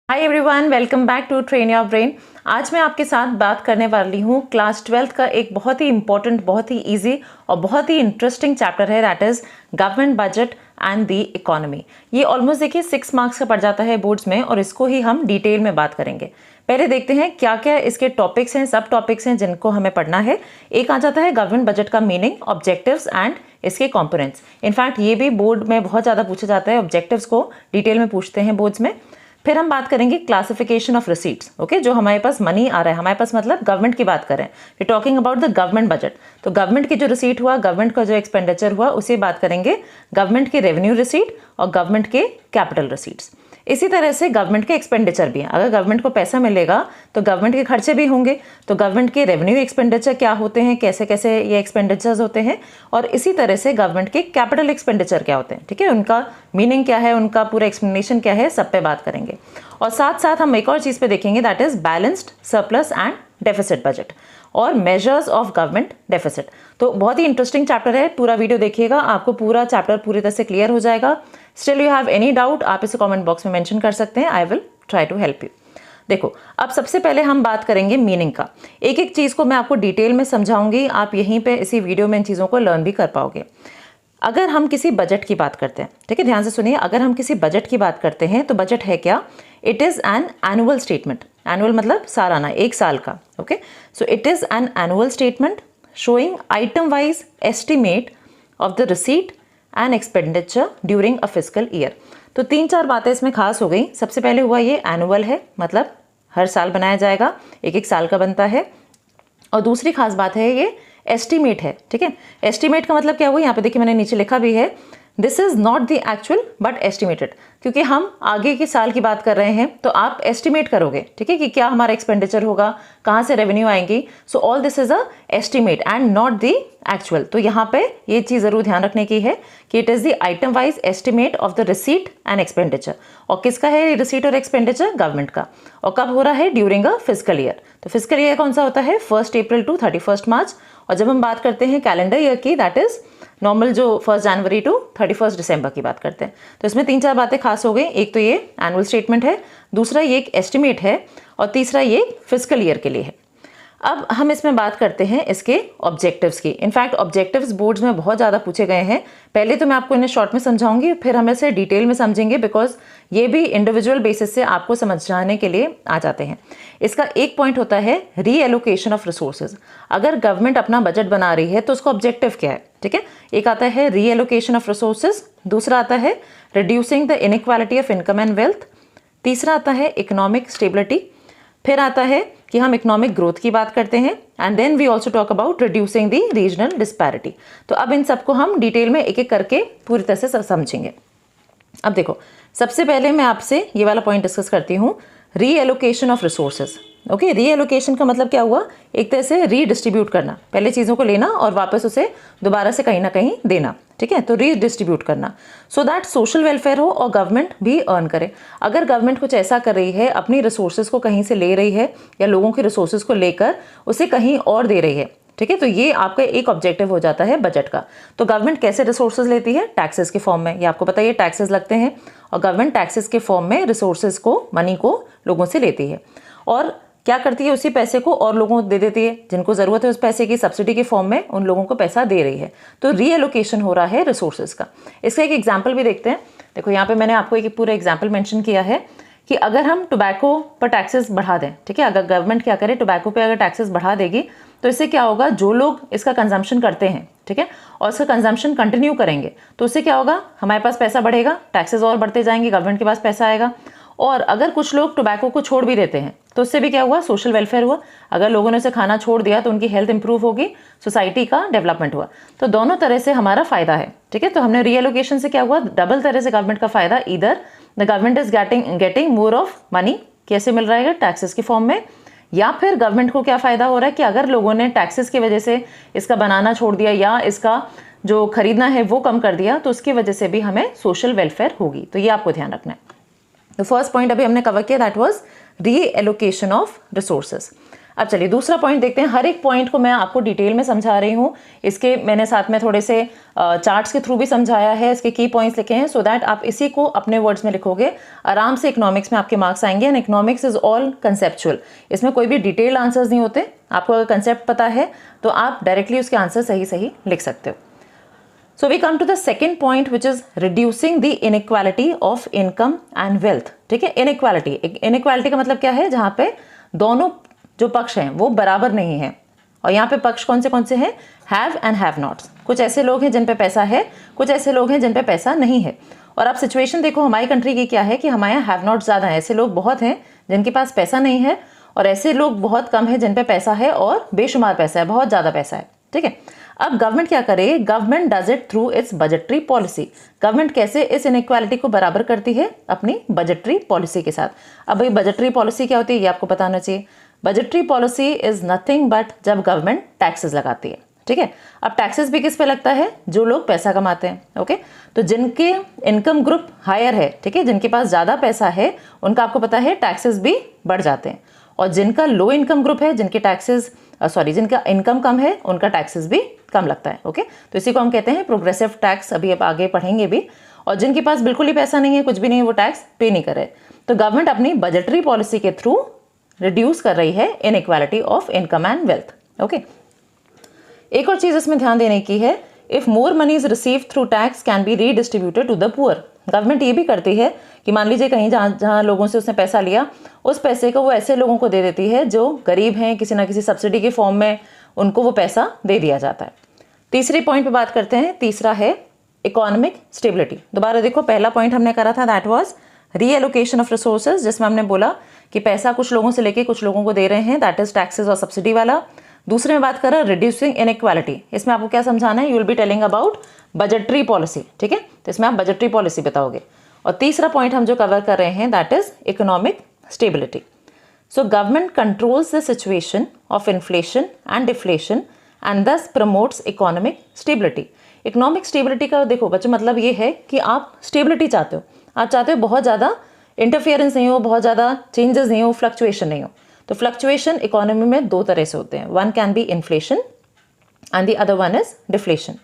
Hi everyone, welcome back to train your brain. आज मैं आपके साथ बात करने वाली हूँ क्लास 12th का एक बहुत ही इंपॉर्टेंट, बहुत ही इजी और बहुत ही इंटरेस्टिंग चैप्टर है, that is government budget and the economy. ये ऑलमोस्ट देखिए 6 मार्क्स का पड़ जाता है बोर्ड्स में और इसको ही हम डिटेल में बात करेंगे। पहले देखते हैं क्या क्या इसके टॉपिक्स हैं, सब टॉपिक्स हैं जिनको हमें पढ़ना है। एक आ जाता है गवर्नमेंट बजट का मीनिंग, ऑब्जेक्टिव्स एंड इसके कंपोनेंट्स। इनफैक्ट ये भी बोर्ड में बहुत ज़्यादा पूछा जाता है, ऑब्जेक्टिव्स को डिटेल में पूछते हैं बोर्ड्स में। फिर हम बात करेंगे क्लासिफिकेशन ऑफ रिसीट्स, ओके, जो हमारे पास मनी आ रहा है, हमारे पास मतलब गवर्नमेंट की बात करें, we talking about the government budget. तो गवर्नमेंट की जो रिसीट हुआ, गवर्नमेंट का जो एक्सपेंडिचर हुआ, उसे बात करेंगे गवर्नमेंट की रेवेन्यू रिसीट और गवर्नमेंट के कैपिटल रिसीट्स। इसी तरह से गवर्नमेंट के एक्सपेंडिचर भी हैं। अगर गवर्नमेंट को पैसा मिलेगा तो गवर्नमेंट के खर्चे भी होंगे, तो गवर्नमेंट के रेवेन्यू एक्सपेंडिचर क्या होते हैं, कैसे कैसे ये एक्सपेंडिचर्स होते हैं, और इसी तरह से गवर्नमेंट के कैपिटल एक्सपेंडिचर क्या होते हैं, ठीक है, उनका मीनिंग क्या है, उनका पूरा एक्सप्लेनेशन क्या है, सब पे बात करेंगे। और साथ साथ हम एक और चीज़ पे देखेंगे, that is balanced surplus and deficit budget और मेजर्स ऑफ गवर्नमेंट डेफिसिट। तो बहुत ही इंटरेस्टिंग चैप्टर है, पूरा वीडियो देखिएगा, आपको पूरा चैप्टर पूरी तरह से क्लियर हो जाएगा। Still you have any doubt, आप इसे कमेंट बॉक्स में मेंशन कर सकते हैं, I will try to help you. देखो, अब सबसे पहले हम बात करेंगे मीनिंग का। एक एक चीज़ को मैं आपको डिटेल में समझाऊंगी, आप यहीं पे इसी वीडियो में इन चीज़ों को लर्न भी कर पाओगे। अगर हम किसी बजट की बात करते हैं, ठीक है, ध्यान से सुनिए, अगर हम किसी बजट की बात करते हैं तो बजट है क्या? It is an annual statement. Annual मतलब सालाना, एक साल का, okay. So it is an annual statement showing item wise estimate of the receipt and expenditure during a physical year. तो 3-4 बातें इसमें खास हो गई। सबसे पहले हुआ ये एनुअल है, मतलब हर साल बनाया जाएगा, एक एक साल का बनता है। और दूसरी खास बात है ये एस्टीमेट है, ठीक है। एस्टीमेट का मतलब क्या हुआ, यहाँ पे देखिए मैंने नीचे लिखा भी है, this is not the actual but estimated, क्योंकि हम आगे के साल की बात कर रहे हैं तो आप एस्टिमेट करोगे, ठीक है, कि क्या हमारा एक्सपेंडिचर होगा, कहाँ से रेवेन्यू आएंगी। So all this is a estimate and not the actual. तो यहाँ पे ये चीज़ जरूर ध्यान रखने की है कि it is the item wise estimate of the receipt and expenditure. और किसका है रिसीट और एक्सपेंडिचर? गवर्नमेंट का। और कब हो रहा है? During a physical year. तो फिजिकल ईयर कौन सा होता है? 1 अप्रैल टू 31 मार्च। और जब हम बात करते हैं कैलेंडर ईयर की, दैट इज नॉर्मल, जो 1 जनवरी टू 31 दिसंबर की बात करते हैं। तो इसमें 3-4 बातें खास हो गई। एक तो ये एनुअल स्टेटमेंट है, दूसरा ये एक एस्टिमेट है, और तीसरा ये फिजिकल ईयर के लिए है। अब हम इसमें बात करते हैं इसके ऑब्जेक्टिव्स की। इनफैक्ट ऑब्जेक्टिव्स बोर्ड्स में बहुत ज़्यादा पूछे गए हैं। पहले तो मैं आपको इन्हें शॉर्ट में समझाऊंगी, फिर हम इसे डिटेल में समझेंगे, बिकॉज ये भी इंडिविजुअल बेसिस से आपको समझाने के लिए आ जाते हैं। इसका एक पॉइंट होता है रीएलोकेशन ऑफ रिसोर्सेज। अगर गवर्नमेंट अपना बजट बना रही है तो उसका ऑब्जेक्टिव क्या है, ठीक है। एक आता है रीएलोकेशन ऑफ रिसोर्सेज, दूसरा आता है reducing the inequality of income and wealth, तीसरा आता है इकोनॉमिक स्टेबिलिटी, फिर आता है कि हम इकोनॉमिक ग्रोथ की बात करते हैं, and then we also talk about reducing the regional disparity. तो अब इन सबको हम डिटेल में एक एक करके पूरी तरह से समझेंगे। अब देखो, सबसे पहले मैं आपसे ये वाला पॉइंट डिस्कस करती हूँ, reallocation of resources. Okay, reallocation का मतलब क्या हुआ? एक तरह से रीडिस्ट्रीब्यूट करना, पहले चीज़ों को लेना और वापस उसे दोबारा से कहीं ना कहीं देना, ठीक है। तो रीडिस्ट्रीब्यूट करना सो दैट सोशल वेलफेयर हो और गवर्नमेंट भी अर्न करे। अगर गवर्नमेंट कुछ ऐसा कर रही है, अपनी रिसोर्सेज को कहीं से ले रही है या लोगों के रिसोर्सेज को लेकर उसे कहीं और दे रही है, ठीक है, तो ये आपका एक ऑब्जेक्टिव हो जाता है बजट का। तो गवर्नमेंट कैसे रिसोर्सेज लेती है? टैक्सेस के फॉर्म में। ये आपको पता है, टैक्सेस लगते हैं और गवर्नमेंट टैक्सेस के फॉर्म में रिसोर्सेज को, मनी को लोगों से लेती है और क्या करती है, उसी पैसे को और लोगों को दे देती है जिनको ज़रूरत है उस पैसे की, सब्सिडी के फॉर्म में उन लोगों को पैसा दे रही है। तो रीएलोकेशन हो रहा है रिसोर्सेज का। इसका एक एग्जाम्पल भी देखते हैं। देखो, यहाँ पे मैंने आपको एक पूरा एग्जाम्पल मेंशन किया है कि अगर हम टोबैको पर टैक्सेस बढ़ा दें, ठीक है, अगर गवर्नमेंट क्या करे, टोबैको पे अगर टैक्सेस बढ़ा देगी तो इससे क्या होगा, जो लोग इसका कंजम्पशन करते हैं, ठीक है, और इसका कंजम्पशन कंटिन्यू करेंगे तो उससे क्या होगा, हमारे पास पैसा बढ़ेगा, टैक्सेस और बढ़ते जाएंगे, गवर्नमेंट के पास पैसा आएगा। और अगर कुछ लोग टोबैको को छोड़ भी देते हैं तो उससे भी क्या हुआ, सोशल वेलफेयर हुआ। अगर लोगों ने उसे खाना छोड़ दिया तो उनकी हेल्थ इंप्रूव होगी, सोसाइटी का डेवलपमेंट हुआ। तो दोनों तरह से हमारा फायदा है, ठीक है। तो हमने रीएलोकेशन से क्या हुआ, डबल तरह से गवर्नमेंट का फायदा, इधर the government is getting more of money, कैसे मिल रहा है, टैक्सेस के फॉर्म में, या फिर गवर्नमेंट को क्या फायदा हो रहा है कि अगर लोगों ने टैक्सेस की वजह से इसका बनाना छोड़ दिया या इसका जो खरीदना है वो कम कर दिया तो उसकी वजह से भी हमें सोशल वेलफेयर होगी। तो ये आपको ध्यान रखना है। तो फर्स्ट पॉइंट अभी हमने कवर किया, that was reallocation of resources. अब चलिए दूसरा पॉइंट देखते हैं। हर एक पॉइंट को मैं आपको डिटेल में समझा रही हूँ, इसके मैंने साथ में थोड़े से चार्ट्स के थ्रू भी समझाया है, इसके की पॉइंट्स लिखे हैं, सो दैट आप इसी को अपने वर्ड्स में लिखोगे, आराम से इकोनॉमिक्स में आपके मार्क्स आएंगे। And economics is all conceptual, इसमें कोई भी डिटेल आंसर्स नहीं होते। आपको अगर कंसेप्ट पता है तो आप डायरेक्टली उसके आंसर सही सही लिख सकते हो। So we come to the second point, which is reducing the inequality of income and wealth. ठीक है, inequality का मतलब क्या है? जहाँ पे दोनों जो पक्ष हैं वो बराबर नहीं है। और यहाँ पे पक्ष कौन से हैं? Have and have nots. कुछ ऐसे लोग हैं जिन पे पैसा है, कुछ ऐसे लोग हैं जिन पे पैसा नहीं है। और आप सिचुएशन देखो हमारी कंट्री की क्या है कि हमारे यहाँ हैव नॉट्स ज़्यादा है। ऐसे लोग बहुत हैं जिनके पास पैसा नहीं है, और ऐसे लोग बहुत कम है जिन पे पैसा है और बेशुमार पैसा है, बहुत ज़्यादा पैसा है। ठीक है, अब गवर्नमेंट क्या करे? Government does it through it's budgetary policy. Government कैसे इस इनइक्वालिटी को बराबर करती है? अपनी बजटरी पॉलिसी के साथ। अब भाई बजटरी पॉलिसी क्या होती है ये आपको पता होना चाहिए। Budgetary policy is nothing but जब गवर्नमेंट टैक्सेस लगाती है। ठीक है, अब टैक्सेस भी किस पे लगता है? जो लोग पैसा कमाते हैं। ओके, तो जिनके इनकम ग्रुप हायर है, ठीक है, जिनके पास ज़्यादा पैसा है, उनका आपको पता है टैक्सेस भी बढ़ जाते हैं। और जिनका लो इनकम ग्रुप है, जिनका इनकम कम है, उनका टैक्सेस भी कम लगता है। ओके, तो इसी को हम कहते हैं प्रोग्रेसिव टैक्स। अभी आप आगे पढ़ेंगे भी। और जिनके पास बिल्कुल ही पैसा नहीं है, कुछ भी नहीं है, वो टैक्स पे नहीं कर रहे। तो गवर्नमेंट अपनी बजटरी पॉलिसी के थ्रू रिड्यूस कर रही है inequality of income and wealth. Okay, एक और चीज़ इसमें ध्यान देने की है, if more money is receive through tax can be redistributed to the poor. Government ये भी करती है कि मान लीजिए कहीं जहाँ लोगों से उसने पैसा लिया, उस पैसे को वो ऐसे लोगों को दे देती है जो गरीब हैं, किसी ना किसी सब्सिडी के फॉर्म में उनको वो पैसा दे दिया जाता है। तीसरे पॉइंट पे बात करते हैं। तीसरा है इकोनॉमिक स्टेबिलिटी। दोबारा देखो, पहला पॉइंट हमने करा था that was reallocation of resources, जिसमें हमने बोला कि पैसा कुछ लोगों से लेके कुछ लोगों को दे रहे हैं, दैट इज टैक्सेस और सब्सिडी वाला। दूसरे में बात करें रिड्यूसिंग इनइक्वालिटी, इसमें आपको क्या समझाना है? You will be telling about budgetary policy. ठीक है, तो इसमें आप बजटरी पॉलिसी बताओगे। और तीसरा पॉइंट हम जो कवर कर रहे हैं that is economic stability. So government controls the situation of inflation and deflation and thus promotes economic stability. Economic stability का देखो बच्चों मतलब ये है कि आप स्टेबिलिटी चाहते हो, आप चाहते हो बहुत ज़्यादा इंटरफियरेंस नहीं हो, बहुत ज़्यादा चेंजेस नहीं हो, फ्लक्चुएशन नहीं हो। तो फ्लक्चुएशन इकोनॉमी में दो तरह से होते हैं, one can be inflation and the other one is deflation.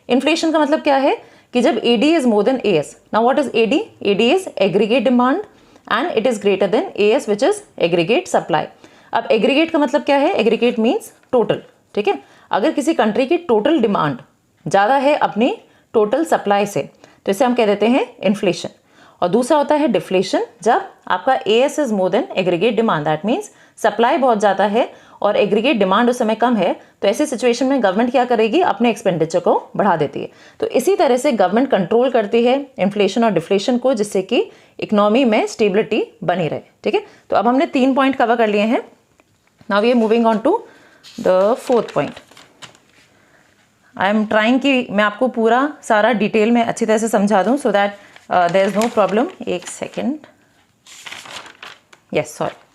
Inflation का मतलब क्या है कि जब AD is more than AS. Now what is AD? AD is aggregate demand and it is greater than AS which is aggregate supply. अब aggregate का मतलब क्या है? Aggregate means total. ठीक है, अगर किसी कंट्री की टोटल डिमांड ज़्यादा है अपनी टोटल सप्लाई से, तो इसे हम कह देते हैं इन्फ्लेशन। और दूसरा होता है डिफ्लेशन, जब आपका as is more then aggregate demand, that means supply बहुत ज़्यादा है और एग्रीगेट डिमांड उस समय कम है। तो ऐसी सिचुएशन में गवर्नमेंट क्या करेगी? अपने एक्सपेंडिचर को बढ़ा देती है। तो इसी तरह से गवर्नमेंट कंट्रोल करती है इन्फ्लेशन और डिफ्लेशन को, जिससे कि इकोनॉमी में स्टेबिलिटी बनी रहे। ठीक है, तो अब हमने 3 पॉइंट कवर कर लिए हैं। Now we are moving on to the 4th point. I am trying कि मैं आपको पूरा सारा डिटेल में अच्छी तरह से समझा दूँ, so that there is no problem. एक सेकेंड, यस सॉरी।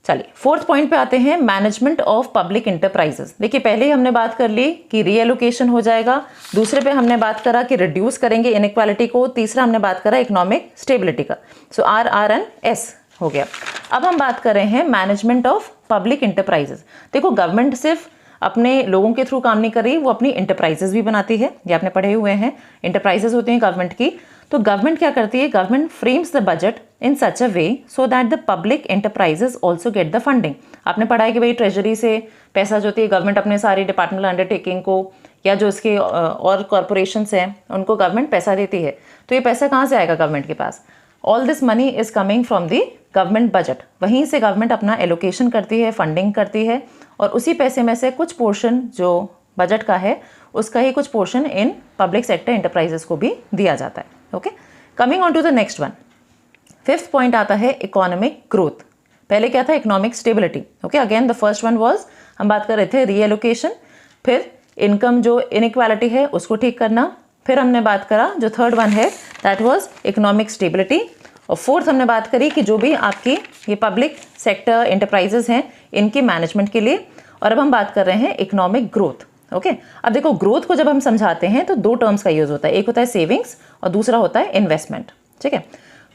चलिए 4th पॉइंट पे आते हैं, मैनेजमेंट ऑफ पब्लिक इंटरप्राइजेस। देखिए पहले ही हमने बात कर ली कि रीएलोकेशन हो जाएगा, दूसरे पे हमने बात करा कि रिड्यूस करेंगे इनइक्वालिटी को, तीसरा हमने बात करा इकोनॉमिक स्टेबिलिटी का। सो आर एंड एस हो गया। अब हम बात कर रहे हैं मैनेजमेंट ऑफ पब्लिक इंटरप्राइजेस। देखो गवर्नमेंट सिर्फ अपने लोगों के थ्रू काम नहीं कर रही, वो अपनी इंटरप्राइजेस भी बनाती है। ये आपने पढ़े हुए हैं, इंटरप्राइजेस होती हैं गवर्नमेंट की। तो गवर्नमेंट क्या करती है? Government frames the budget in such a way so that the public enterprises also get the funding. आपने पढ़ा है कि भाई ट्रेजरी से पैसा जो होती है गवर्नमेंट अपने सारी डिपार्टमेंटल अंडरटेकिंग को या जो इसके और कॉरपोरेशंस हैं उनको गवर्नमेंट पैसा देती है। तो ये पैसा कहाँ से आएगा गवर्नमेंट के पास? All this money is coming from the government budget. वहीं से गवर्नमेंट अपना एलोकेशन करती है, फंडिंग करती है, और उसी पैसे में से कुछ पोर्शन जो बजट का है उसका ही कुछ portion in public sector enterprises को भी दिया जाता है। Okay, coming on to the next one. 5th point आता है इकोनॉमिक ग्रोथ। पहले क्या था? Economic stability. Okay, again the first one was, हम बात कर रहे थे रीएलोकेशन, फिर इनकम जो इनइक्वालिटी है उसको ठीक करना, फिर हमने बात करा जो 3rd वन है दैट वाज इकोनॉमिक स्टेबिलिटी, और 4th हमने बात करी कि जो भी आपकी ये पब्लिक सेक्टर एंटरप्राइजेस हैं इनके मैनेजमेंट के लिए। और अब हम बात कर रहे हैं इकोनॉमिक ग्रोथ। ओके, अब देखो ग्रोथ को जब हम समझाते हैं तो 2 टर्म्स का यूज होता है, एक होता है सेविंग्स और दूसरा होता है इन्वेस्टमेंट। ठीक है,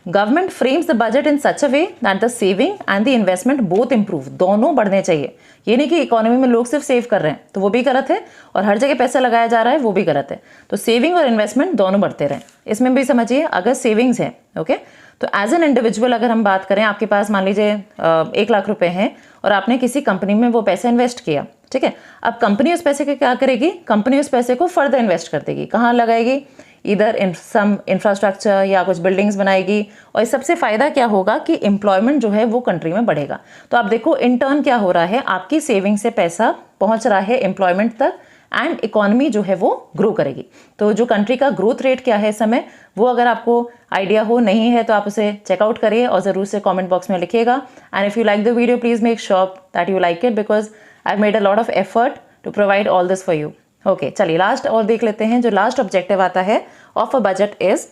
government frames the budget in such a way that the saving and the investment both improve, दोनों बढ़ने चाहिए। ये नहीं कि इकोनॉमी में लोग सिर्फ सेव कर रहे हैं तो वो भी गलत है, और हर जगह पैसा लगाया जा रहा है वो भी गलत है। तो सेविंग और इन्वेस्टमेंट दोनों बढ़ते रहें। इसमें भी समझिए, अगर सेविंग्स है ओके, तो एज एन इंडिविजुअल अगर हम बात करें, आपके पास मान लीजिए 1 लाख रुपए हैं और आपने किसी कंपनी में वो पैसा इन्वेस्ट किया, ठीक है। अब कंपनी उस पैसे को क्या करेगी, कंपनी उस पैसे को फर्दर इन्वेस्ट कर देगी, कहाँ लगाएगी, इधर इन सम इंफ्रास्ट्रक्चर या कुछ बिल्डिंग्स बनाएगी, और इस सबसे फ़ायदा क्या होगा कि एम्प्लॉयमेंट जो है वो कंट्री में बढ़ेगा। तो आप देखो इन टर्न क्या हो रहा है, आपकी सेविंग से पैसा पहुंच रहा है एम्प्लॉयमेंट तक, एंड इकोनॉमी जो है वो ग्रो करेगी। तो जो कंट्री का ग्रोथ रेट क्या है इस समय, वो अगर आपको आइडिया हो नहीं है तो आप उसे चेकआउट करिए और ज़रूर से कमेंट बॉक्स में लिखिएगा। And if you like the video please make sure that you like it, because I have made a lot of effort to provide all this for you. Okay, चलिए last और देख लेते हैं। जो last objective आता है of a budget is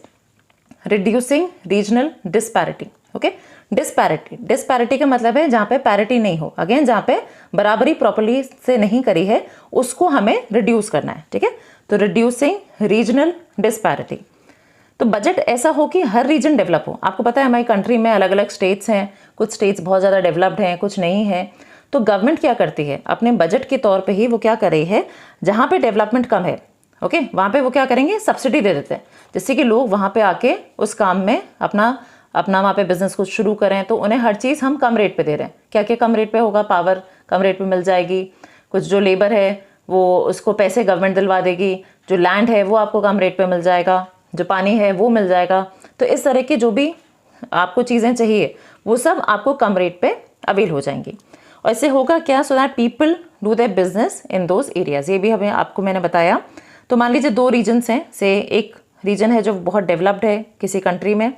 reducing regional disparity. Okay, disparity का मतलब है जहाँ पे पैरिटी नहीं हो, अगेन जहाँ पे बराबरी प्रॉपर्ली से नहीं करी है उसको हमें रिड्यूस करना है, ठीक है। तो रिड्यूसिंग रीजनल डिस्पैरिटी, तो बजट ऐसा हो कि हर रीजन डेवलप हो। आपको पता है हमारी कंट्री में अलग अलग स्टेट्स हैं, कुछ स्टेट्स बहुत ज़्यादा डेवलप्ड हैं, कुछ नहीं है। तो गवर्नमेंट क्या करती है, अपने बजट के तौर पे ही वो क्या कर रही है, जहाँ पे डेवलपमेंट कम है ओके, वहाँ पे वो क्या करेंगे, सब्सिडी दे देते हैं, जिससे कि लोग वहाँ पे आके उस काम में अपना वहाँ पे बिजनेस कुछ शुरू करें। तो उन्हें हर चीज़ हम कम रेट पे दे रहे हैं। क्या क्या कम रेट पे होगा, पावर कम रेट पे मिल जाएगी, कुछ जो लेबर है वो उसको पैसे गवर्नमेंट दिलवा देगी, जो लैंड है वो आपको कम रेट पे मिल जाएगा, जो पानी है वो मिल जाएगा। तो इस तरह की जो भी आपको चीज़ें चाहिए वो सब आपको कम रेट पे अवेल हो जाएंगी। और इससे होगा क्या, so that people do their business in those areas. ये भी हमें आपको मैंने बताया। तो मान लीजिए 2 रीजन्स हैं, से एक रीजन है जो बहुत डेवलप्ड है किसी कंट्री में,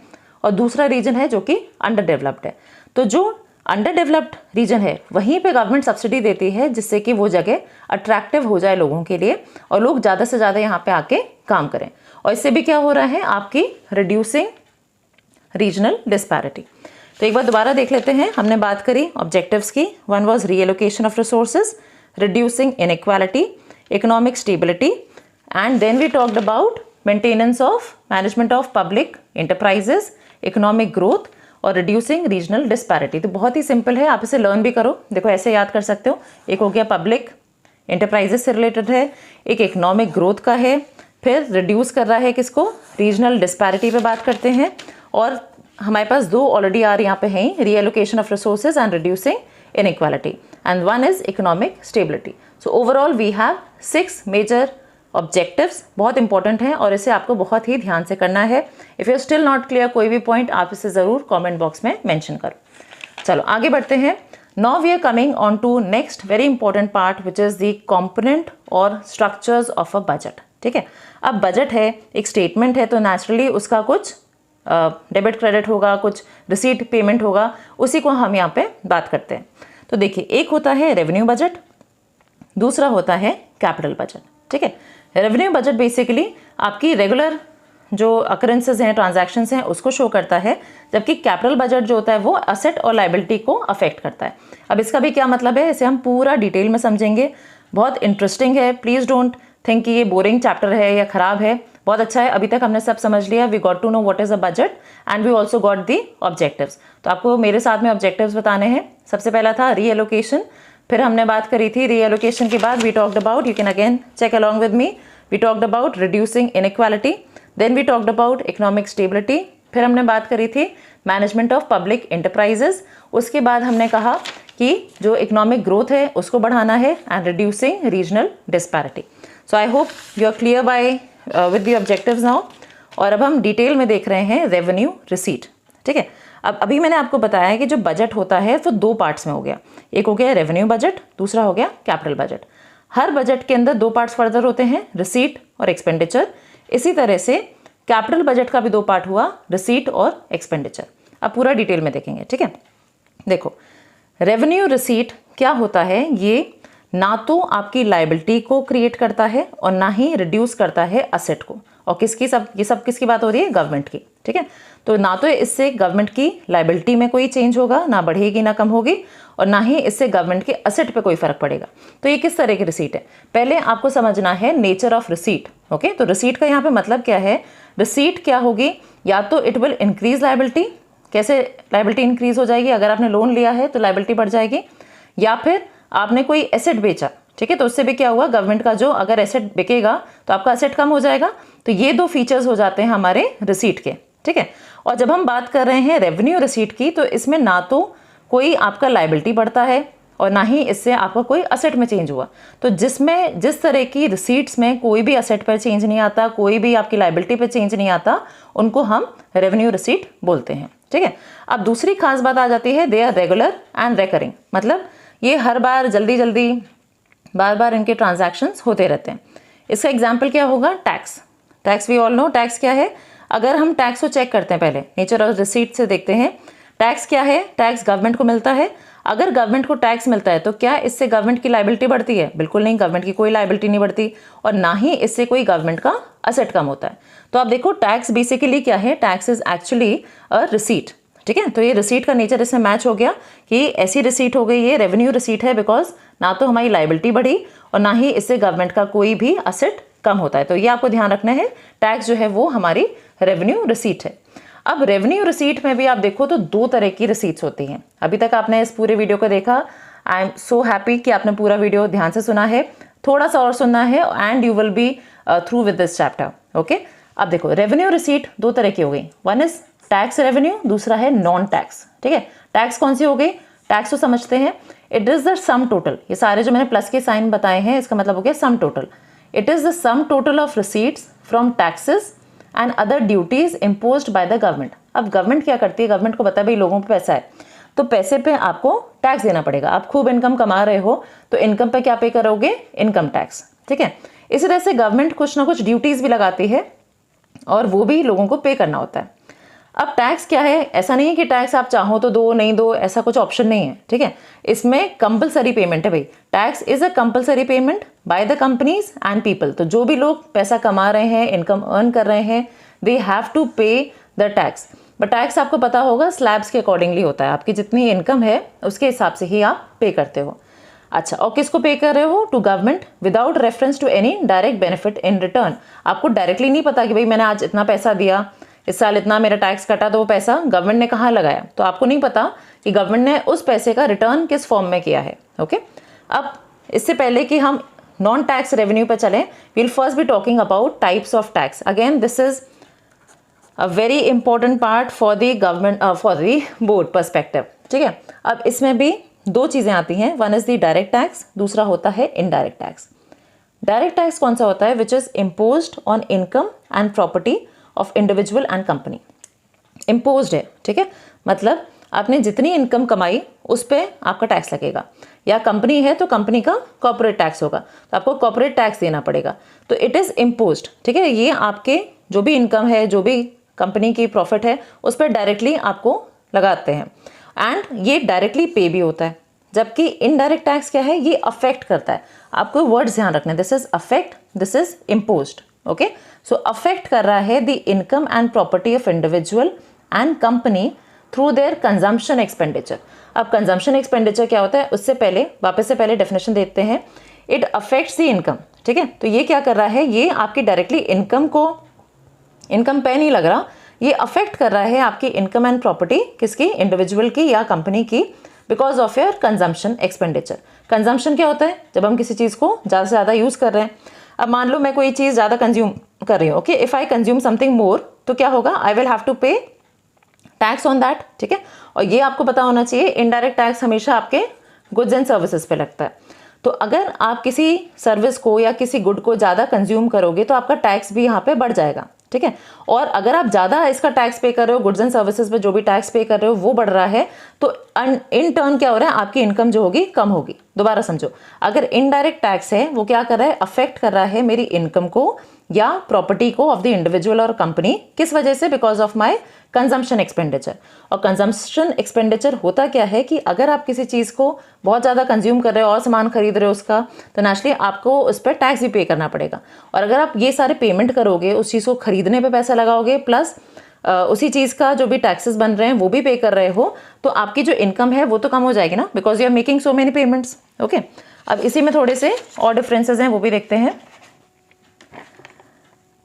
और दूसरा रीजन है जो कि अंडर डेवलप्ड है। तो जो अंडर डेवलप्ड रीजन है वहीं पे गवर्नमेंट सब्सिडी देती है, जिससे कि वो जगह अट्रैक्टिव हो जाए लोगों के लिए और लोग ज़्यादा से ज़्यादा यहाँ पे आके काम करें। और इससे भी क्या हो रहा है, आपकी रिड्यूसिंग रीजनल डिस्पैरिटी। तो एक बार दोबारा देख लेते हैं। हमने बात करी ऑब्जेक्टिव्स की। One was reallocation of resources, reducing inequality, economic stability, and then we talked about maintenance of management of public enterprises, economic growth और रिड्यूसिंग रीजनल डिस्पैरिटी। तो बहुत ही सिंपल है, आप इसे लर्न भी करो। देखो ऐसे याद कर सकते हो, एक हो गया पब्लिक एंटरप्राइजेस से रिलेटेड है, एक इकोनॉमिक ग्रोथ का है, फिर रिड्यूस कर रहा है किसको, रीजनल डिस्पैरिटी पे बात करते हैं। और हमारे पास 2 ऑलरेडी यहाँ पे हैं, reallocation of resources and reducing inequality, and one is economic stability. So overall we have 6 major objectives, बहुत इंपॉर्टेंट हैं और इसे आपको बहुत ही ध्यान से करना है। If you still not clear कोई भी पॉइंट, आप इसे ज़रूर कमेंट बॉक्स में मेंशन करो। चलो आगे बढ़ते हैं। Now we are coming on to next very important part which is the component और स्ट्रक्चर्स ऑफ अ बजट। ठीक है, अब बजट है, एक स्टेटमेंट है, तो नेचुरली उसका कुछ डेबिट क्रेडिट होगा, कुछ रिसीट पेमेंट होगा, उसी को हम यहाँ पे बात करते हैं। तो देखिए, एक होता है रेवेन्यू बजट, दूसरा होता है कैपिटल बजट। ठीक है, रेवेन्यू बजट बेसिकली आपकी रेगुलर जो अकरेंसेज हैं, ट्रांजैक्शंस हैं, उसको शो करता है, जबकि कैपिटल बजट जो होता है वो असेट और लायबिलिटी को अफेक्ट करता है। अब इसका भी क्या मतलब है, इसे हम पूरा डिटेल में समझेंगे। बहुत इंटरेस्टिंग है, प्लीज़ डोंट थिंक कि ये बोरिंग चैप्टर है या खराब है, बहुत अच्छा है। अभी तक हमने सब समझ लिया, we got to know what is a budget and we also got the objectives. तो आपको मेरे साथ में ऑब्जेक्टिव्स बताने हैं। सबसे पहला था रीएलोकेशन, फिर हमने बात करी थी रीएलोकेशन के बाद we talked about, you can again check along with me, we talked about reducing inequality, then we talked about economic stability, फिर हमने बात करी थी मैनेजमेंट ऑफ पब्लिक एंटरप्राइजेस, उसके बाद हमने कहा कि जो इकोनॉमिक ग्रोथ है उसको बढ़ाना है and reducing regional disparity. So I hope you are clear by with the objectives now. और अब हम डिटेल में देख रहे हैं रेवेन्यू रिसीट। ठीक है, अब अभी मैंने आपको बताया है कि जो बजट होता है तो 2 पार्ट्स में हो गया, एक हो गया रेवेन्यू बजट, दूसरा हो गया कैपिटल बजट। हर बजट के अंदर 2 पार्ट्स फर्दर होते हैं, रिसीट और एक्सपेंडिचर। इसी तरह से कैपिटल बजट का भी 2 पार्ट हुआ, रिसीट और एक्सपेंडिचर। अब पूरा डिटेल में देखेंगे। ठीक है, देखो रेवेन्यू रिसीट क्या होता है, ये ना तो आपकी लायबिलिटी को क्रिएट करता है और ना ही रिड्यूस करता है असेट को। और किसकी ये सब किसकी बात हो रही है, गवर्नमेंट की। ठीक है, तो ना तो इससे गवर्नमेंट की लायबिलिटी में कोई चेंज होगा, ना बढ़ेगी ना कम होगी, और ना ही इससे गवर्नमेंट के असेट पे कोई फर्क पड़ेगा। तो ये किस तरह की रिसीट है, पहले आपको समझना है नेचर ऑफ रिसीट। ओके, तो रिसीट का यहाँ पे मतलब क्या है, रिसीट क्या होगी, या तो इट विल इंक्रीज लाइबिलिटी, कैसे लाइबिलिटी इंक्रीज हो जाएगी, अगर आपने लोन लिया है तो लाइबिलिटी बढ़ जाएगी, या फिर आपने कोई एसेट बेचा, ठीक है, तो उससे भी क्या हुआ, गवर्नमेंट का जो अगर एसेट बिकेगा तो आपका एसेट कम हो जाएगा। तो ये दो फीचर्स हो जाते हैं हमारे रिसीट के, ठीक है। और जब हम बात कर रहे हैं रेवेन्यू रिसीट की, तो इसमें ना तो कोई आपका लाइबिलिटी बढ़ता है और ना ही इससे आपका कोई असेट में चेंज हुआ। तो जिस तरह की रिसीट्स में कोई भी असेट पर चेंज नहीं आता, कोई भी आपकी लाइबिलिटी पर चेंज नहीं आता, उनको हम रेवेन्यू रिसीट बोलते हैं, ठीक है। अब दूसरी खास बात आ जाती है, they are regular and recurring, मतलब ये हर बार जल्दी जल्दी बार बार इनके ट्रांजैक्शंस होते रहते हैं। इसका एग्जाम्पल क्या होगा, tax we all know tax क्या है। अगर हम टैक्स को चेक करते हैं, पहले नेचर ऑफ रिसीट से देखते हैं, टैक्स क्या है, टैक्स गवर्नमेंट को मिलता है। अगर गवर्नमेंट को टैक्स मिलता है तो क्या इससे गवर्नमेंट की लाइबिलिटी बढ़ती है? बिल्कुल नहीं, गवर्नमेंट की कोई लाइबिलिटी नहीं बढ़ती, और ना ही इससे कोई गवर्नमेंट का असेट कम होता है। तो आप देखो टैक्स बेसिकली क्या है, tax is actually a receipt, ठीक है। तो ये रिसीट का नेचर इसमें मैच हो गया कि ऐसी रिसीट हो गई, ये रेवेन्यू रिसीट है, बिकॉज ना तो हमारी लाइबिलिटी बढ़ी और ना ही इससे गवर्नमेंट का कोई भी असेट कम होता है। तो ये आपको ध्यान रखना है, टैक्स जो है वो हमारी रेवेन्यू रिसीट है। अब रेवेन्यू रिसीट में भी आप देखो तो दो तरह की रिसीट्स होती हैं। अभी तक आपने इस पूरे वीडियो को देखा, आई एम सो हैप्पी कि आपने पूरा वीडियो ध्यान से सुना है, थोड़ा सा और सुनना है and you will be through with this chapter, okay. अब देखो रेवेन्यू रिसीट दो तरह की हो गई, वन इज टैक्स रेवेन्यू, दूसरा है नॉन टैक्स, ठीक है। टैक्स कौन सी हो गई, टैक्स तो समझते हैं, it is the sum total, ये सारे जो मैंने प्लस के साइन बताए हैं इसका मतलब हो गया sum total. It is the sum total of receipts from taxes and other duties imposed by the government. अब गवर्नमेंट क्या करती है, गवर्नमेंट को पता है भाई लोगों पे पैसा है, तो पैसे पे आपको टैक्स देना पड़ेगा। आप खूब इनकम कमा रहे हो तो इनकम पे क्या पे करोगे, इनकम टैक्स, ठीक है। इसी तरह से गवर्नमेंट कुछ ना कुछ ड्यूटीज भी लगाती है और वो भी लोगों को पे करना होता है। अब टैक्स क्या है, ऐसा नहीं है कि टैक्स आप चाहो तो दो, नहीं दो, ऐसा कुछ ऑप्शन नहीं है, ठीक है। इसमें कंपलसरी पेमेंट है भाई, tax is a compulsory payment by the companies and people. तो जो भी लोग पैसा कमा रहे हैं, इनकम अर्न कर रहे हैं, दे हैव टू पे द टैक्स। बट टैक्स आपको पता होगा स्लैब्स के अकॉर्डिंगली होता है, आपकी जितनी इनकम है उसके हिसाब से ही आप पे करते हो। अच्छा, और किसको पे कर रहे हो, to government without reference to any direct benefit in return. आपको डायरेक्टली नहीं पता कि भाई मैंने आज इतना पैसा दिया, इस साल इतना मेरा टैक्स कटा, तो वो पैसा गवर्नमेंट ने कहाँ लगाया, तो आपको नहीं पता कि गवर्नमेंट ने उस पैसे का रिटर्न किस फॉर्म में किया है, ओके। अब इससे पहले कि हम नॉन टैक्स रेवेन्यू पर चलें, will first be talking about types of tax. Again this is a very important part for the government, for the board perspective, ठीक है। अब इसमें भी दो चीज़ें आती हैं, one is the direct tax, दूसरा होता है इनडायरेक्ट टैक्स। डायरेक्ट टैक्स कौन सा होता है, which is imposed on income and property of individual and company. Imposed है, ठीक है, मतलब आपने जितनी इनकम कमाई उस पर आपका टैक्स लगेगा, या कंपनी है तो कंपनी का कॉर्पोरेट टैक्स होगा, तो आपको कॉर्पोरेट टैक्स देना पड़ेगा। तो इट इज़ इम्पोज्ड, ठीक है। ये आपके जो भी इनकम है, जो भी कंपनी की प्रॉफिट है, उस पर डायरेक्टली आपको लगाते हैं, एंड ये डायरेक्टली पे भी होता है। जबकि इनडायरेक्ट टैक्स क्या है, ये अफेक्ट करता है। आपको वर्ड्स ध्यान रखना है, this is affect, this is imposed, okay. So affect कर रहा है the income and property of individual and company through their consumption expenditure. अब कंजम्पशन एक्सपेंडिचर क्या होता है, उससे पहले वापस से पहले डेफिनेशन देते हैं। इट अफेक्ट्स द इनकम, ठीक है। तो ये क्या कर रहा है, ये आपकी डायरेक्टली इनकम को, इनकम पे नहीं लग रहा, ये अफेक्ट कर रहा है आपकी इनकम एंड प्रॉपर्टी, किसकी, इंडिविजुअल की या कंपनी की, because of your consumption expenditure. Consumption क्या होता है, जब हम किसी चीज़ को ज़्यादा से ज़्यादा यूज़ कर रहे हैं। अब मान लो मैं कोई चीज़ ज़्यादा कंज्यूम कर रही हूँ, okay, if I consume something more, तो क्या होगा, आई विल हैव टू पे टैक्स ऑन दैट, ठीक है। और ये आपको पता होना चाहिए, इनडायरेक्ट टैक्स हमेशा आपके गुड्स एंड सर्विसेज पे लगता है। तो अगर आप किसी सर्विस को या किसी गुड को ज़्यादा कंज्यूम करोगे तो आपका टैक्स भी यहाँ पे बढ़ जाएगा, ठीक है। और अगर आप ज़्यादा इसका टैक्स पे कर रहे हो, गुड्स एंड सर्विसेज पे जो भी टैक्स पे कर रहे हो वो बढ़ रहा है, तो इन टर्न क्या हो रहा है, आपकी इनकम जो होगी कम होगी। दोबारा समझो, अगर इनडायरेक्ट टैक्स है वो क्या कर रहा है, अफेक्ट कर रहा है मेरी इनकम को या प्रॉपर्टी को ऑफ द इंडिविजुअल और कंपनी, किस वजह से, because of my consumption expenditure. और कंजम्पशन एक्सपेंडिचर होता क्या है कि अगर आप किसी चीज़ को बहुत ज़्यादा कंज्यूम कर रहे हो और सामान खरीद रहे हो उसका, तो नेचुरली आपको उस पर टैक्स भी पे करना पड़ेगा। और अगर आप ये सारे पेमेंट करोगे, उस चीज़ को खरीदने पे पैसा लगाओगे, प्लस उसी चीज़ का जो भी टैक्सेस बन रहे हैं वो भी पे कर रहे हो, तो आपकी जो इनकम है वो तो कम हो जाएगी ना, because you are making so many payments, okay. अब इसी में थोड़े से और डिफरेंसेस हैं, वो भी देखते हैं।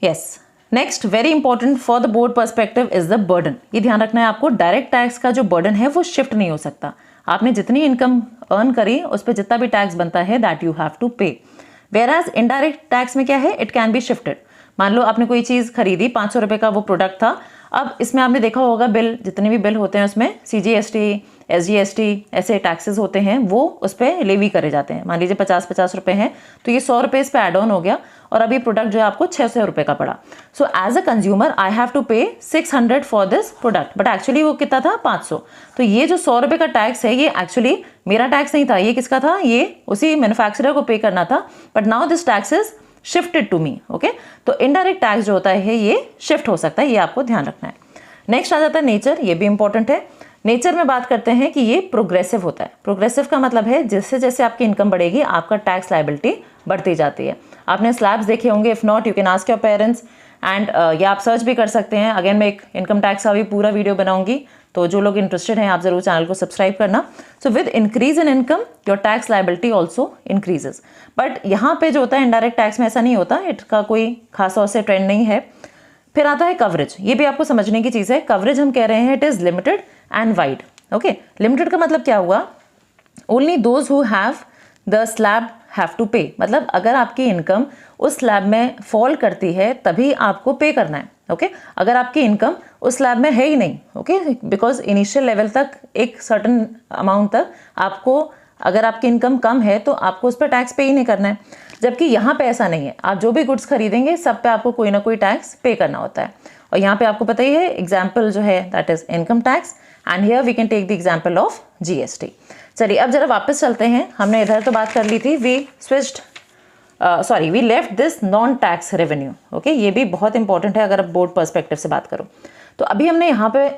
Yes, next very important for the board perspective is the burden. ये ध्यान रखना है आपको, डायरेक्ट टैक्स का जो बर्डन है वो शिफ्ट नहीं हो सकता। आपने जितनी इनकम अर्न करी उस पर जितना भी टैक्स बनता है दैट यू हैव टू पे। वेयर एज इनडायरेक्ट टैक्स में क्या है, इट कैन बी शिफ्टेड। मान लो आपने कोई चीज़ खरीदी, 500 रुपये का वो प्रोडक्ट था, अब इसमें आपने देखा होगा बिल, जितने भी बिल होते हैं उसमें CGST, SGST ऐसे टैक्सेस होते हैं, वो उस पर लेवी करे जाते हैं। मान लीजिए 50 रुपये हैं तो ये 100 रुपये इस पर एड ऑन हो गया और अभी प्रोडक्ट जो है आपको 600 रुपये का पड़ा। So as a consumer I have to pay 600 for this product, but actually वो कितना था, 500। तो ये जो 100 रुपये का टैक्स है ये एक्चुअली मेरा टैक्स नहीं था, ये किसका था, ये उसी मैन्युफैक्चरर को पे करना था, but now this tax is shifted to me. Okay, तो इनडायरेक्ट टैक्स जो होता है ये शिफ्ट हो सकता है, ये आपको ध्यान रखना है। नेक्स्ट आ जाता है नेचर, ये भी इंपॉर्टेंट है। नेचर में बात करते हैं कि ये प्रोग्रेसिव होता है। प्रोग्रेसिव का मतलब है जैसे जैसे आपकी इनकम बढ़ेगी आपका टैक्स लायबिलिटी बढ़ती जाती है। आपने स्लैब्स देखे होंगे, if not you can ask your parents and या आप सर्च भी कर सकते हैं। अगेन मैं एक इनकम टैक्स का भी पूरा वीडियो बनाऊंगी, तो जो लोग इंटरेस्टेड हैं आप जरूर चैनल को सब्सक्राइब करना। So with increase in income your tax liability also increases. But यहाँ पे जो होता है इनडायरेक्ट टैक्स में ऐसा नहीं होता, इसका कोई खासा उससे ट्रेंड नहीं है। फिर आता है कवरेज, ये भी आपको समझने की चीज़ है। कवरेज हम कह रहे हैं it is limited and wide. Okay, limited का मतलब क्या हुआ, only those who have the slab have to pay, मतलब अगर आपकी इनकम उस स्लैब में फॉल करती है तभी आपको पे करना है। ओके, अगर आपकी इनकम उस स्लैब में है ही नहीं, ओके, बिकॉज इनिशियल लेवल तक एक सर्टन अमाउंट तक आपको, अगर आपकी इनकम कम है तो आपको उस पर टैक्स पे ही नहीं करना है। जबकि यहाँ पे ऐसा नहीं है, आप जो भी गुड्स खरीदेंगे सब पे आपको कोई ना कोई टैक्स पे करना होता है। और यहाँ पे आपको पता ही है एग्जाम्पल जो है that is income tax, and here we can take the example of GST। चलिए अब जरा वापस चलते हैं, हमने इधर तो बात कर ली थी, we left this non tax revenue. Okay, ये भी बहुत इंपॉर्टेंट है अगर आप बोर्ड पर्सपेक्टिव से बात करो तो। अभी हमने यहाँ पे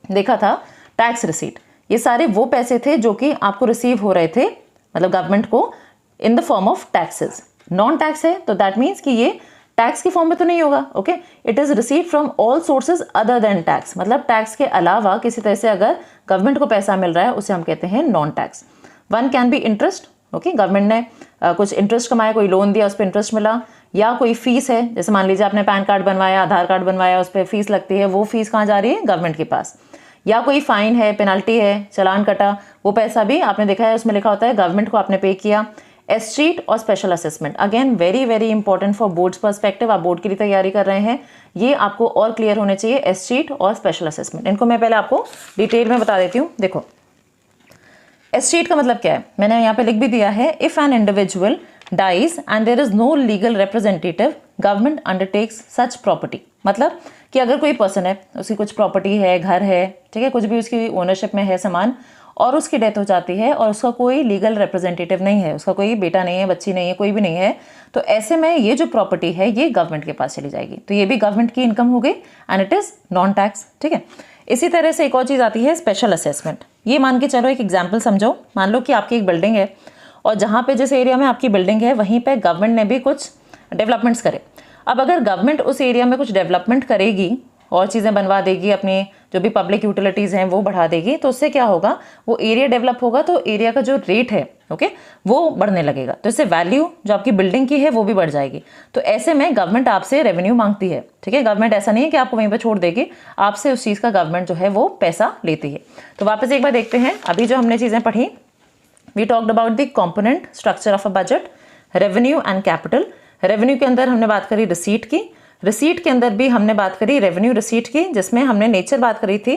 देखा था टैक्स रिसीट, ये सारे वो पैसे थे जो कि आपको रिसीव हो रहे थे, मतलब गवर्नमेंट को, in the form of taxes. Non tax है तो दैट मीन्स कि ये टैक्स की फॉर्म में तो नहीं होगा। Okay, it is receive from all sources other than tax, मतलब टैक्स के अलावा किसी तरह से अगर गवर्नमेंट को पैसा मिल रहा है उसे हम कहते हैं non tax. One can B interest, okay, government ने कुछ इंटरेस्ट कमाया, कोई लोन दिया उस पर इंटरेस्ट मिला, या कोई फीस है, जैसे मान लीजिए आपने पैन कार्ड बनवाया, आधार कार्ड बनवाया, उस पर फीस लगती है, वो फीस कहाँ जा रही है, गवर्नमेंट के पास। या कोई फाइन है, पेनल्टी है, चलान कटा, वो पैसा भी आपने देखा है उसमें लिखा होता है गवर्नमेंट को आपने पे किया। एस्टीट और special assessment, again very very important for boards perspective. आप बोर्ड के लिए तैयारी कर रहे हैं, ये आपको और क्लियर होने चाहिए, एस्टीट और स्पेशल असेसमेंट। इनको मैं पहले आपको डिटेल में बता देती हूँ। देखो, एस्टीट का मतलब क्या है, मैंने यहाँ पे लिख भी दिया है, if an individual dies and there is no legal representative government undertakes such property. मतलब कि अगर कोई पर्सन है, उसकी कुछ प्रॉपर्टी है, घर है, ठीक है, कुछ भी उसकी ओनरशिप में है सामान, और उसकी डेथ हो जाती है और उसका कोई लीगल रिप्रेजेंटेटिव नहीं है, उसका कोई बेटा नहीं है, बच्ची नहीं है, कोई भी नहीं है, तो ऐसे में ये जो प्रॉपर्टी है ये गवर्नमेंट के पास चली जाएगी, तो ये भी गवर्नमेंट की इनकम हो गई and it is non tax. ठीक है, इसी तरह से एक और चीज़ आती है स्पेशल असेसमेंट। ये मान के चलो, एक एग्जाम्पल समझो, मान लो कि आपकी एक बिल्डिंग है और जहाँ पे जिस एरिया में आपकी बिल्डिंग है वहीं पे गवर्नमेंट ने भी कुछ डेवलपमेंट्स करे। अब अगर गवर्नमेंट उस एरिया में कुछ डेवलपमेंट करेगी और चीज़ें बनवा देगी, अपनी जो भी पब्लिक यूटिलिटीज़ हैं वो बढ़ा देगी, तो उससे क्या होगा, वो एरिया डेवलप होगा तो एरिया का जो रेट है, ओके, वो बढ़ने लगेगा, तो इससे वैल्यू जो आपकी बिल्डिंग की है वो भी बढ़ जाएगी। तो ऐसे में गवर्नमेंट आपसे रेवेन्यू मांगती है। ठीक है, गवर्नमेंट ऐसा नहीं है कि आपको वहीं पर छोड़ देगी, आपसे उस चीज़ का गवर्नमेंट जो है वो पैसा लेती है। तो वापस एक बार देखते हैं, अभी जो हमने चीज़ें पढ़ी, we talked about the component structure of a budget, revenue and capital. Revenue के अंदर हमने बात करी रिसीट की, रिसीट के अंदर भी हमने बात करी रेवेन्यू रिसीट की, जिसमें हमने नेचर बात करी थी।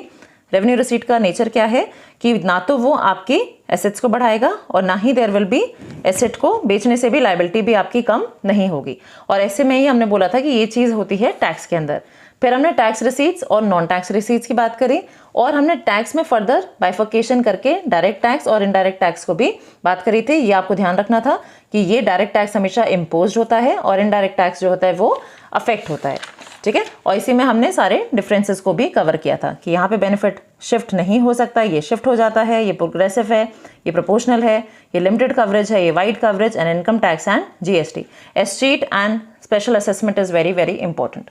रेवेन्यू रिसीट का नेचर क्या है कि ना तो वो आपकी एसेट्स को बढ़ाएगा और ना ही देयर विल बी, एसेट को बेचने से भी लायबिलिटी भी आपकी कम नहीं होगी। और ऐसे में ही हमने बोला था कि ये चीज़ होती है टैक्स के अंदर। फिर हमने टैक्स रिसीट्स और नॉन टैक्स रिसीट्स की बात करी, और हमने टैक्स में फर्दर बाइफर्केशन करके डायरेक्ट टैक्स और इनडायरेक्ट टैक्स को भी बात करी थी। ये आपको ध्यान रखना था कि ये डायरेक्ट टैक्स हमेशा इम्पोज होता है और इनडायरेक्ट टैक्स जो होता है वो अफेक्ट होता है। ठीक है, और इसी में हमने सारे डिफरेंसेस को भी कवर किया था कि यहाँ पे बेनिफिट शिफ्ट नहीं हो सकता, ये शिफ्ट हो जाता है, ये प्रोग्रेसिव है, ये प्रोपोर्शनल है, ये लिमिटेड कवरेज है, ये wide coverage, and income tax and GST। Estate and special assessment is very very important.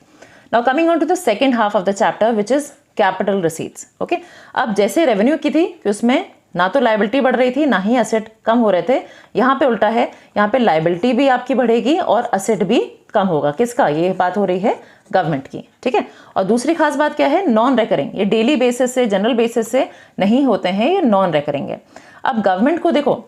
Now coming on to the second half of the chapter which is capital receipts. Okay, अब जैसे revenue की थी कि उसमें ना तो liability बढ़ रही थी ना ही असेट कम हो रहे थे, यहाँ पे उल्टा है, यहाँ पे लायबिलिटी भी आपकी बढ़ेगी और असेट भी कम होगा। किसका? ये बात हो रही है गवर्नमेंट की, ठीक है। और दूसरी खास बात क्या है? नॉन रेकरिंग, ये डेली बेसिस से, जनरल बेसिस से नहीं होते हैं, ये नॉन रेकरिंग है। अब गवर्नमेंट को देखो,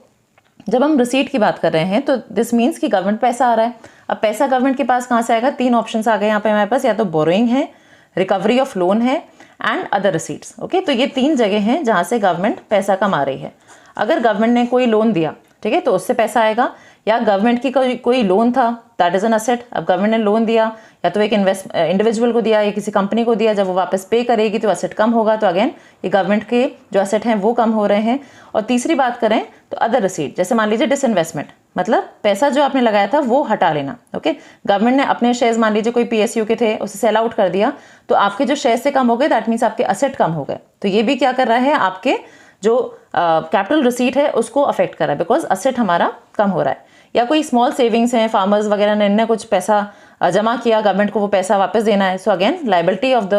जब हम रिसीट की बात कर रहे हैं तो दिस मीन्स कि गवर्नमेंट पैसा आ रहा है। अब पैसा गवर्नमेंट के पास कहाँ से आएगा? 3 ऑप्शंस आ गए यहाँ पे हमारे पास, या तो बोरोइंग है, रिकवरी ऑफ लोन है एंड अदर रिसीट्स। ओके, तो ये 3 जगह हैं जहाँ से गवर्नमेंट पैसा कमा रही है। अगर गवर्नमेंट ने कोई लोन दिया, ठीक है, तो उससे पैसा आएगा, या गवर्नमेंट की कोई लोन था, दैट इज एन असेट। अब गवर्नमेंट ने लोन दिया, या तो एक इंडिविजुअल को दिया या किसी कंपनी को दिया, जब वो वापस पे करेगी तो असेट कम होगा, तो अगेन ये गवर्नमेंट के जो असेट हैं वो कम हो रहे हैं। और तीसरी बात करें तो अदर रिसीट, जैसे मान लीजिए डिसइन्वेस्टमेंट, मतलब पैसा जो आपने लगाया था वो हटा लेना। ओके, गवर्नमेंट ने अपने शेयर्स, मान लीजिए कोई पीएसयू के थे, उसे सेल आउट कर दिया, तो आपके जो शेयर से कम हो गए, दैट मीन्स आपके असेट कम हो गए। तो ये भी क्या कर रहा है? आपके जो कैपिटल रिसीट है उसको अफेक्ट कर रहा है, बिकॉज असेट हमारा कम हो रहा है। या कोई स्मॉल सेविंग्स हैं, फार्मर्स वगैरह ने इनने कुछ पैसा जमा किया, गवर्नमेंट को वो पैसा वापस देना है, so again liability of the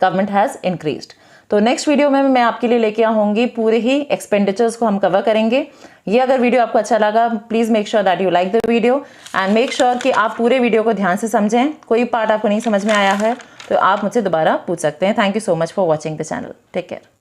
government has increased. तो नेक्स्ट वीडियो में मैं आपके लिए लेके आऊँगी, पूरे ही एक्सपेंडिचर्स को हम कवर करेंगे। ये अगर वीडियो आपको अच्छा लगा, please make sure that you like the video and make sure कि आप पूरे वीडियो को ध्यान से समझें। कोई पार्ट आपको नहीं समझ में आया है तो आप मुझसे दोबारा पूछ सकते हैं। Thank you so much for watching the channel. Take care.